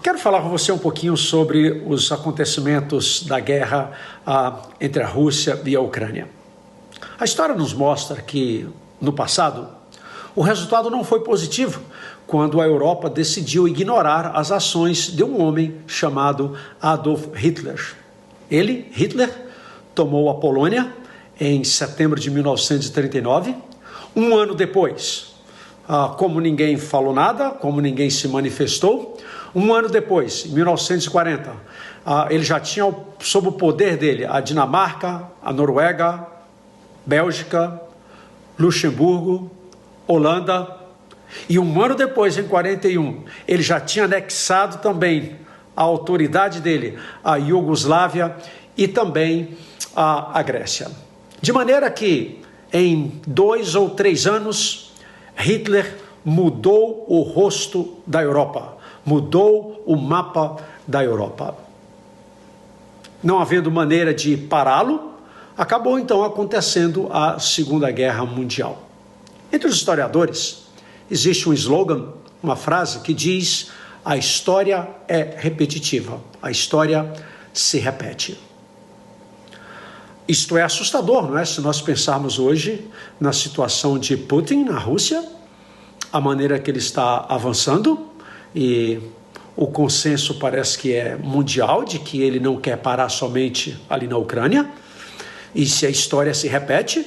Quero falar com você um pouquinho sobre os acontecimentos da guerra entre a Rússia e a Ucrânia. A história nos mostra que, no passado, o resultado não foi positivo quando a Europa decidiu ignorar as ações de um homem chamado Adolf Hitler. Hitler, tomou a Polônia em setembro de 1939. Um ano depois, como ninguém falou nada, como ninguém se manifestou, um ano depois, em 1940, ele já tinha sob o poder dele a Dinamarca, a Noruega, Bélgica, Luxemburgo, Holanda. E um ano depois, em 41, ele já tinha anexado também a autoridade dele, a Iugoslávia e também a Grécia. De maneira que, em 2 ou 3 anos, Hitler mudou o rosto da Europa, mudou o mapa da Europa. Não havendo maneira de pará-lo, acabou então acontecendo a Segunda Guerra Mundial. Entre os historiadores, existe um slogan, uma frase que diz: a história é repetitiva, a história se repete. Isto é assustador, não é? Se nós pensarmos hoje na situação de Putin na Rússia, a maneira que ele está avançando, e o consenso parece que é mundial de que ele não quer parar somente ali na Ucrânia. E se a história se repete,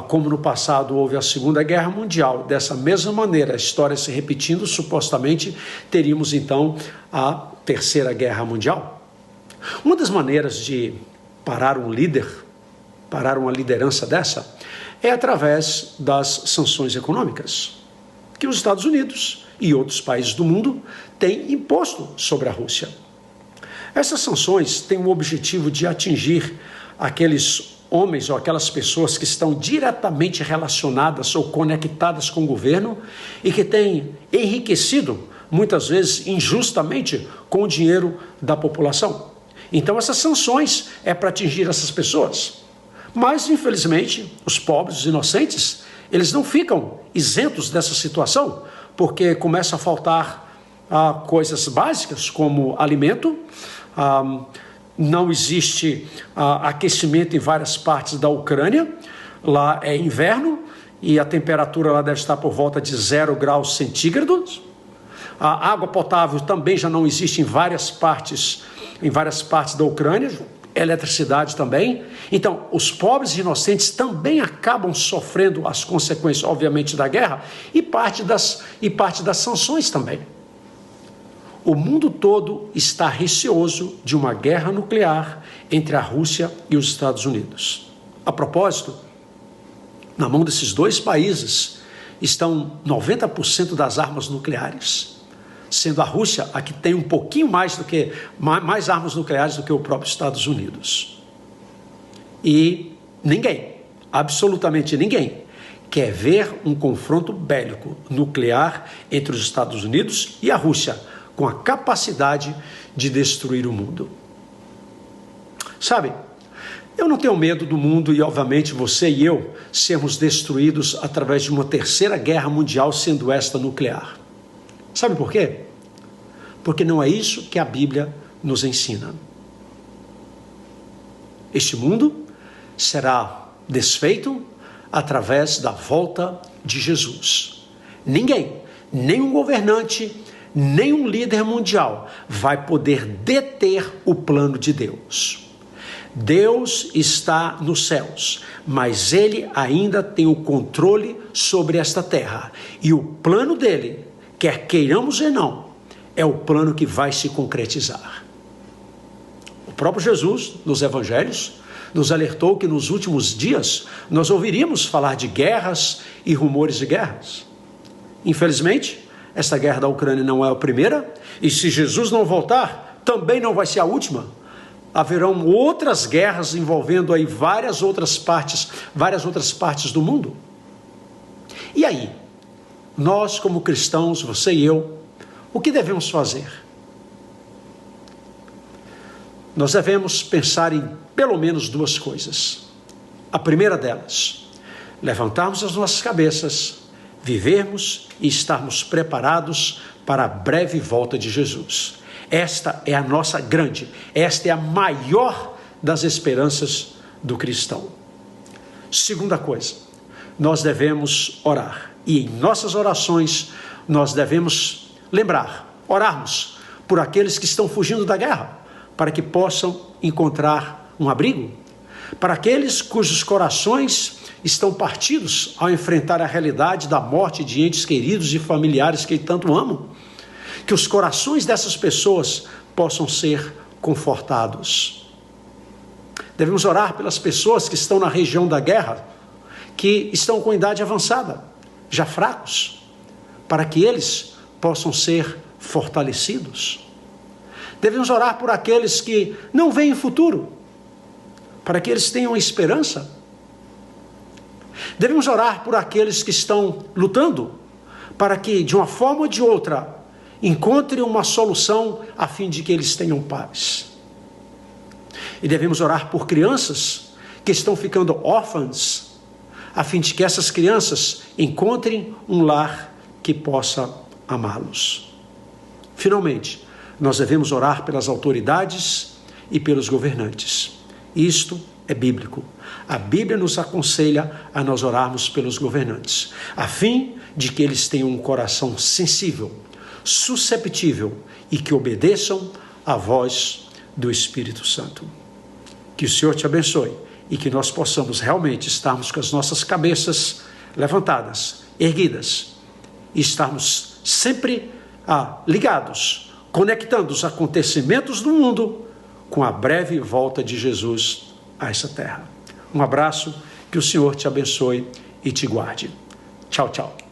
como no passado houve a Segunda Guerra Mundial, dessa mesma maneira, a história se repetindo, supostamente teríamos então a Terceira Guerra Mundial. Uma das maneiras de parar um líder, parar uma liderança dessa, é através das sanções econômicas que os Estados Unidos e outros países do mundo têm imposto sobre a Rússia. Essas sanções têm o objetivo de atingir aqueles homens ou aquelas pessoas que estão diretamente relacionadas ou conectadas com o governo e que têm enriquecido, muitas vezes injustamente, com o dinheiro da população. Então essas sanções é para atingir essas pessoas. Mas, infelizmente, os pobres, os inocentes, eles não ficam isentos dessa situação, porque começa a faltar coisas básicas como alimento, não existe aquecimento em várias partes da Ucrânia, lá é inverno e a temperatura lá deve estar por volta de 0 graus centígrados. A água potável também já não existe em várias partes da Ucrânia, eletricidade também. Então, os pobres e inocentes também acabam sofrendo as consequências, obviamente, da guerra e parte das sanções também. O mundo todo está receoso de uma guerra nuclear entre a Rússia e os Estados Unidos. A propósito, na mão desses dois países estão 90% das armas nucleares, sendo a Rússia a que tem um pouquinho mais armas nucleares do que o próprio Estados Unidos. E ninguém, absolutamente ninguém, quer ver um confronto bélico nuclear entre os Estados Unidos e a Rússia, com a capacidade de destruir o mundo. Sabe, eu não tenho medo do mundo e, obviamente, você e eu sermos destruídos através de uma terceira guerra mundial, sendo esta nuclear. Sabe por quê? Porque não é isso que a Bíblia nos ensina. Este mundo será desfeito através da volta de Jesus. Ninguém, nenhum governante, nenhum líder mundial vai poder deter o plano de Deus. Deus está nos céus, mas Ele ainda tem o controle sobre esta terra. E o plano dele, quer queiramos ou não, é o plano que vai se concretizar. O próprio Jesus, nos evangelhos, nos alertou que nos últimos dias nós ouviríamos falar de guerras e rumores de guerras. Infelizmente, esta guerra da Ucrânia não é a primeira, e se Jesus não voltar, também não vai ser a última. Haverão outras guerras envolvendo aí várias outras partes do mundo. E aí, nós como cristãos, você e eu, o que devemos fazer? Nós devemos pensar em pelo menos 2 coisas. A primeira delas, levantarmos as nossas cabeças, vivermos e estarmos preparados para a breve volta de Jesus. Esta é a nossa grande, esta é a maior das esperanças do cristão. Segunda coisa, nós devemos orar. E em nossas orações, nós devemos orarmos por aqueles que estão fugindo da guerra, para que possam encontrar um abrigo, para aqueles cujos corações estão partidos ao enfrentar a realidade da morte de entes queridos e familiares que tanto amam, que os corações dessas pessoas possam ser confortados. Devemos orar pelas pessoas que estão na região da guerra, que estão com idade avançada, já fracos, para que eles possam ser fortalecidos. Devemos orar por aqueles que não veem futuro, para que eles tenham esperança. Devemos orar por aqueles que estão lutando, para que, de uma forma ou de outra, encontrem uma solução a fim de que eles tenham paz. E devemos orar por crianças que estão ficando órfãs, a fim de que essas crianças encontrem um lar que possa amá-los. Finalmente, nós devemos orar pelas autoridades e pelos governantes. Isto é bíblico. A Bíblia nos aconselha a nós orarmos pelos governantes, a fim de que eles tenham um coração sensível, susceptível e que obedeçam à voz do Espírito Santo. Que o Senhor te abençoe e que nós possamos realmente estarmos com as nossas cabeças levantadas, erguidas, e estarmos sempre ligados, conectando os acontecimentos do mundo com a breve volta de Jesus a essa terra. Um abraço, que o Senhor te abençoe e te guarde. Tchau, tchau.